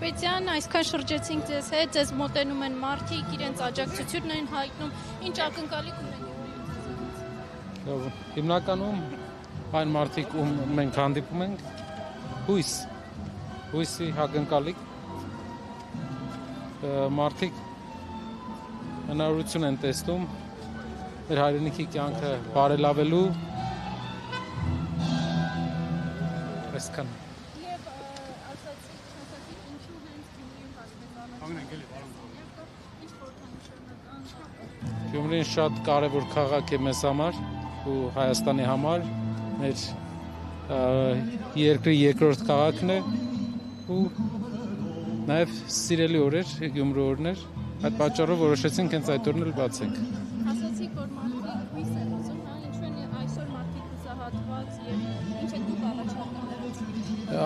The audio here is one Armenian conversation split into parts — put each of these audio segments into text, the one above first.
Կարապետյան, այսքան շրջեցինք ձեզ հետ, ձեզ մոտենում են մարդիկ, իրենց աջակցությունն են հայտնում, ինչ ակնկալիք ունեն։ Հիմնականում այն մարդիկ, ում մենք հանդիպում ենք, հույսի ակնկալիք մարդիկ հնարավորություն են տեսնում մեր հայրենիքի կյանքը բարելավելու այսքան։ Գյումրին շատ կարևոր քաղաք է մեզ համար ու Հայաստանի համար, մեր երկրի երկրորդ քաղաքն է ու նաև սիրելի օրեր, Գյումրու օրներ, այդ պատճառով որոշեցինք հենց այդ օրն էլ բացենք։ Ասացիք, որ մարդիկ հույս են ուզում, ինչու են այսօր մարդիկ հուսահատված եւ ինչ եք դուք առաջարկում։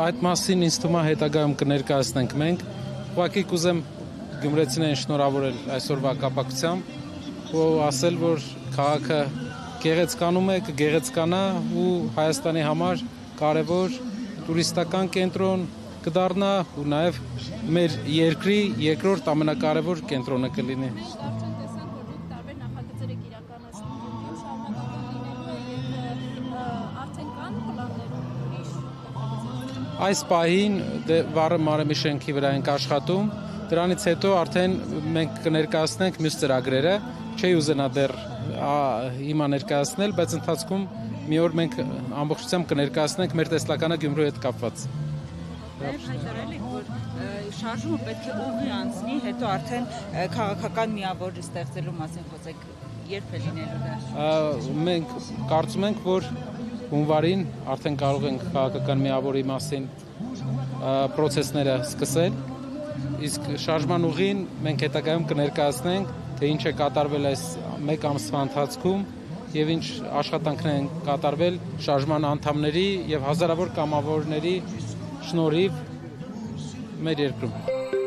Այդ մասին ինձ թվում է հետագայում կներկայացնենք մենք։ Ուղղակի կուզեմ գյումրեցիներին շնորհավորել այսօրվա կապակցությամբ ու ասել, որ քաղաքը գեղեցկանում է, կգեղեցկանա ու Հայաստանի համար կարևոր տուրիստական կենտրոն կդառնա ու նաև մեր երկրի երկրորդ ամենակարևոր կենտրոնը կլինի։ Արդեն տեսանք, որ դուք տարբեր նախագծեր եք իրականացնում Գյումրիում, շարունակական լինելու է եւ արդեն կան պլաններ ուրիշ նախագծեր։ Այս պահին վառը մարեմի շենքի վրա ենք աշխատում, դրանից հետո արդեն մենք կներկայացնենք մյուս ծրագրերը, չի ուզենա դեռ հիմա ներկայացնել, բայց ընթացքում մի օր մենք ամբողջությամբ կներկայացնենք մեր տեսլականը Գյումրիի հետ կապված։ Նաև հայտարարել եք, որ շարժումը պետք է ուղի անցնի, հետո արդեն քաղաքական միավոր ստեղծելու մասին խոսեք, երբ է լինելու դա։ Մենք կարծում ենք, որ հունվարին արդեն կարող ենք քաղաքական միավորի մասին պրոցեսները սկսել, իսկ շարժման ուղին մենք հետագայում կներկայացնենք, թե ինչ է կատարվել այս մեկ ամսվա ընթացքում եւ ինչ աշխատանքներ են կատարվել շարժման անդամների եւ հազարավոր կամավորների շնորհիվ մեր երկրում։